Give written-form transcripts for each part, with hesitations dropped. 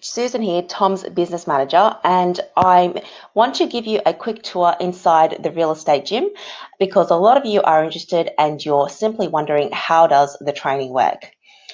Susan here, Tom's business manager, and I want to give you a quick tour inside the real estate gym because a lot of you are interested and you're simply wondering, how does the training work?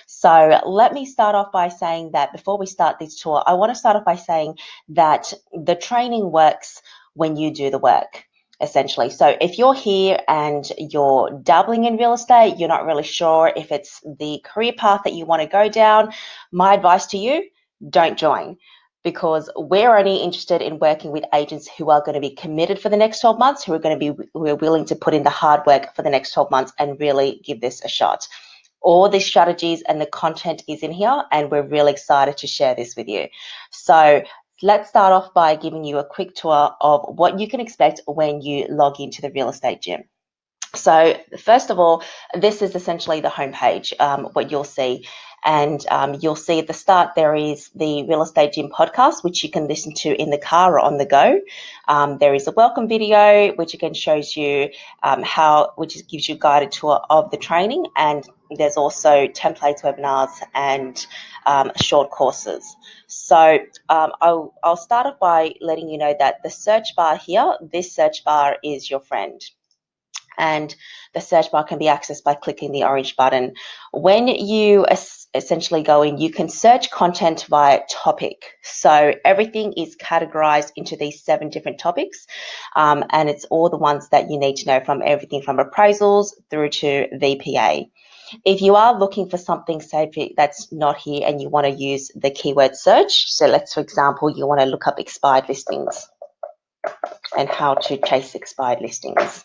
So let me start off by saying that before we start this tour, I want to start off by saying that the training works when you do the work, essentially. So if you're here and you're dabbling in real estate, you're not really sure if it's the career path that you want to go down, my advice to you, don't join, because we're only interested in working with agents who are going to be committed for the next 12 months, who are willing to put in the hard work for the next 12 months and really give this a shot. All the strategies and the content is in here, and we're really excited to share this with you. So let's start off by giving you a quick tour of what you can expect when you log into the real estate gym. So first of all, this is essentially the homepage, what you'll see. And you'll see at the start there is the Real Estate Gym podcast, which you can listen to in the car or on the go. There is a welcome video, which again shows you which gives you a guided tour of the training. And there's also templates, webinars, and short courses. So I'll start off by letting you know that the search bar here, this search bar is your friend. And the search bar can be accessed by clicking the orange button. When you essentially go in, you can search content by topic. So everything is categorized into these 7 different topics, and it's all the ones that you need to know, from everything from appraisals through to VPA. If you are looking for something, say, that's not here and you want to use the keyword search, so let's, for example, you want to look up expired listings and how to chase expired listings.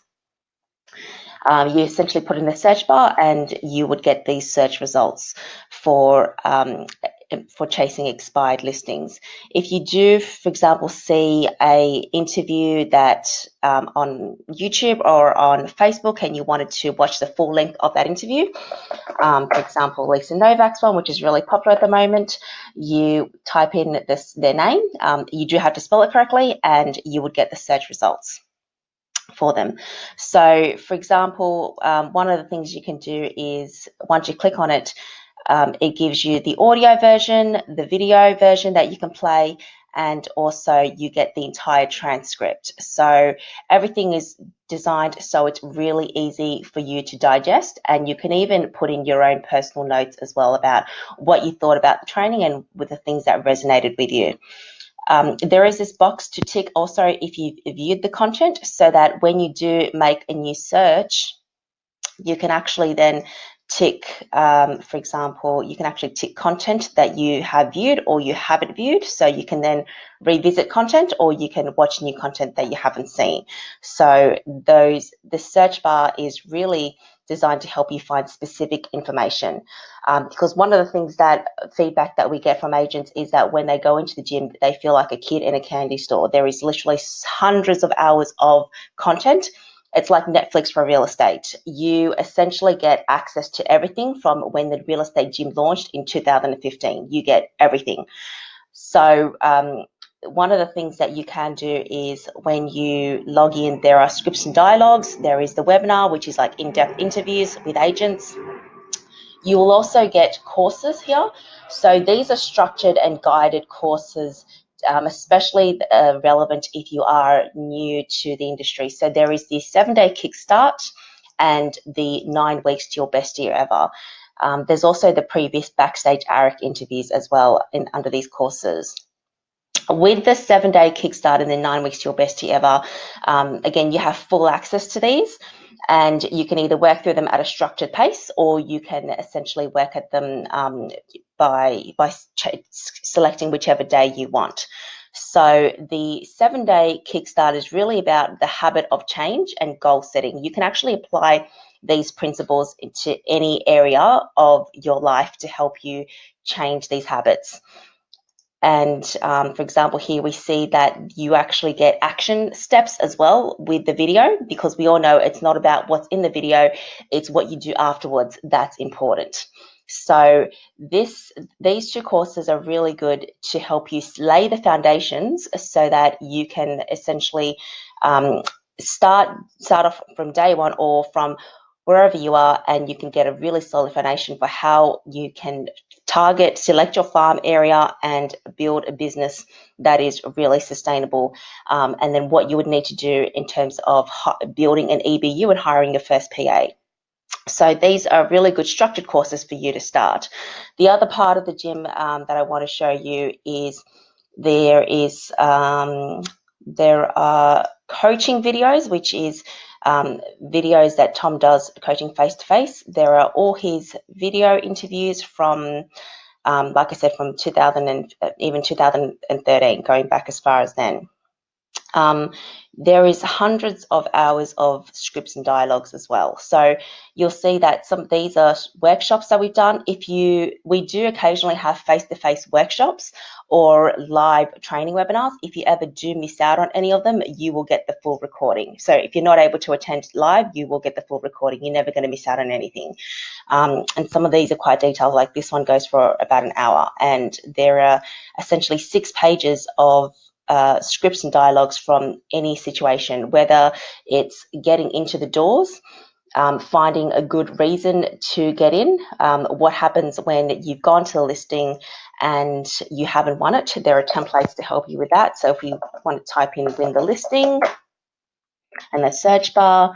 You essentially put in the search bar and you would get these search results for chasing expired listings. If you do, for example, see a interview that on YouTube or on Facebook and you wanted to watch the full length of that interview, for example, Lisa Novak's one, which is really popular at the moment, you type in their name, you do have to spell it correctly, and you would get the search results for them. So, for example, one of the things you can do is, once you click on it, it gives you the audio version, the video version that you can play, and also you get the entire transcript. So everything is designed so it's really easy for you to digest, and you can even put in your own personal notes as well about what you thought about the training and with the things that resonated with you. There is this box to tick also if you've viewed the content, so that when you do make a new search, you can actually then tick, for example, you can actually tick content that you have viewed or you haven't viewed. So you can then revisit content, or you can watch new content that you haven't seen. So the search bar is really designed to help you find specific information. Because one of the feedback that we get from agents is that when they go into the gym, they feel like a kid in a candy store. There is literally hundreds of hours of content. It's like Netflix for real estate. You essentially get access to everything from when the real estate gym launched in 2015. You get everything. So one of the things that you can do is, when you log in, there are scripts and dialogues. There is the webinar, which is like in-depth interviews with agents. You will also get courses here. So these are structured and guided courses, especially relevant if you are new to the industry. So there is the 7-day Kickstart and the 9 weeks to your best year ever. There's also the previous backstage ARIC interviews as well under these courses. With the 7-day Kickstart and the 9 weeks to your best year ever, again, you have full access to these, and you can either work through them at a structured pace, or you can essentially work at them by selecting whichever day you want. So the 7-day Kickstart is really about the habit of change and goal setting. You can actually apply these principles into any area of your life to help you change these habits. And for example, here we see that you actually get action steps as well with the video, because we all know it's not about what's in the video, it's what you do afterwards that's important. So these 2 courses are really good to help you lay the foundations so that you can essentially start off from day one or from wherever you are, and you can get a really solid foundation for how you can select your farm area and build a business that is really sustainable. And then what you would need to do in terms of building an EBU and hiring your first PA. So these are really good structured courses for you to start. The other part of the gym that I want to show you is there are coaching videos, which is videos that Tom does coaching face-to-face. There are all his video interviews from, like I said, from 2000 and even 2013, going back as far as then. There is hundreds of hours of scripts and dialogues as well. So you'll see that some of these are workshops that we've done. We do occasionally have face-to-face workshops or live training webinars. If you ever do miss out on any of them, you will get the full recording. So if you're not able to attend live, you will get the full recording. You're never going to miss out on anything. And some of these are quite detailed, like this one goes for about an hour, and there are essentially 6 pages of scripts and dialogues from any situation, whether it's getting into the doors, finding a good reason to get in, what happens when you've gone to the listing and you haven't won it. There are templates to help you with that. So if you want to type in win the listing and the search bar,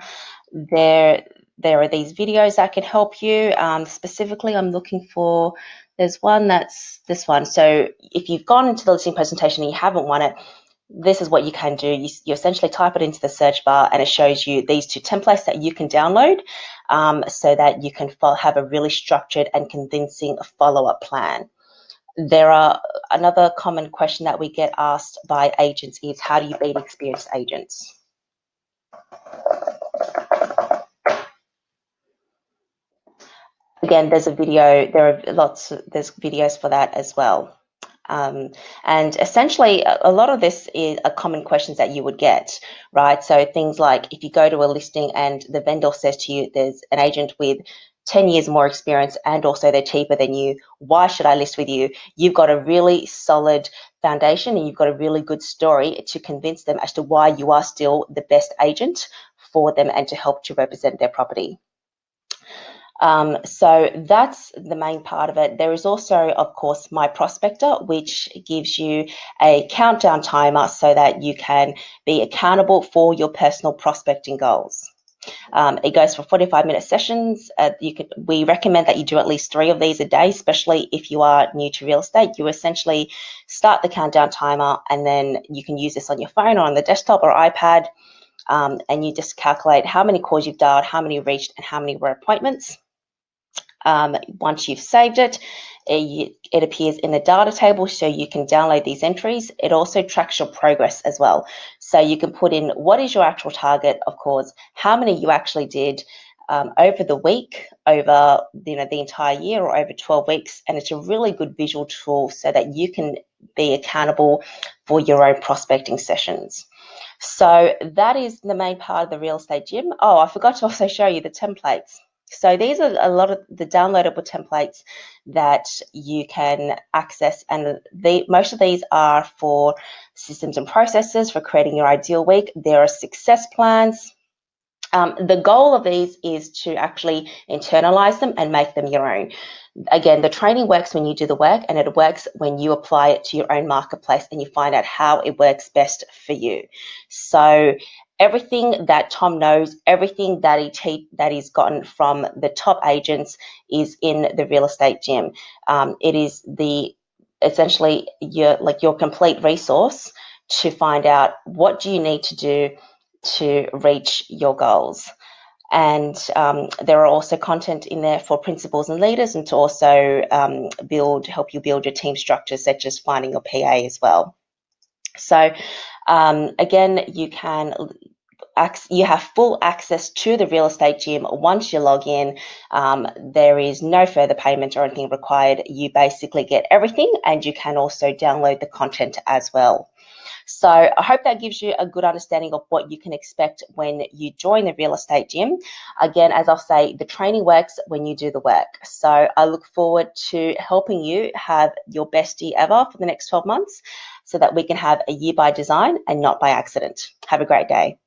there are these videos that can help you. Specifically, I'm looking for, there's one that's this one. So if you've gone into the listing presentation and you haven't won it, this is what you can do. You essentially type it into the search bar and it shows you these 2 templates that you can download so that you can have a really structured and convincing follow-up plan. Another common question that we get asked by agents is, how do you beat experienced agents? Again, there's videos for that as well. And essentially, a lot of this are common questions that you would get, right? So things like, if you go to a listing and the vendor says to you, there's an agent with 10 years more experience and also they're cheaper than you, why should I list with you? You've got a really solid foundation and you've got a really good story to convince them as to why you are still the best agent for them and to help to represent their property. So that's the main part of it. There is also, of course, My Prospector, which gives you a countdown timer so that you can be accountable for your personal prospecting goals. It goes for 45-minute sessions. We recommend that you do at least 3 of these a day, especially if you are new to real estate. You essentially start the countdown timer and then you can use this on your phone or on the desktop or iPad, and you just calculate how many calls you've dialed, how many reached, and how many were appointments. Once you've saved it, it appears in the data table, so you can download these entries. It also tracks your progress as well. So you can put in what is your actual target, of course, how many you actually did over the week, over the entire year, or over 12 weeks. And it's a really good visual tool so that you can be accountable for your own prospecting sessions. So that is the main part of the real estate gym. Oh, I forgot to also show you the templates. So these are a lot of the downloadable templates that you can access, and most of these are for systems and processes for creating your ideal week. There are success plans. The goal of these is to actually internalize them and make them your own. Again, the training works when you do the work, and it works when you apply it to your own marketplace and you find out how it works best for you. So everything that Tom knows, everything that he's gotten from the top agents is in the real estate gym. It is essentially your complete resource to find out what do you need to do to reach your goals. And there are also content in there for principals and leaders, and to also help you build your team structures, such as finding your PA as well. So again, you have full access to the real estate gym once you log in. There is no further payment or anything required. You basically get everything, and you can also download the content as well. So I hope that gives you a good understanding of what you can expect when you join the real estate gym. Again, as I'll say, the training works when you do the work. So I look forward to helping you have your best year ever for the next 12 months so that we can have a year by design and not by accident. Have a great day.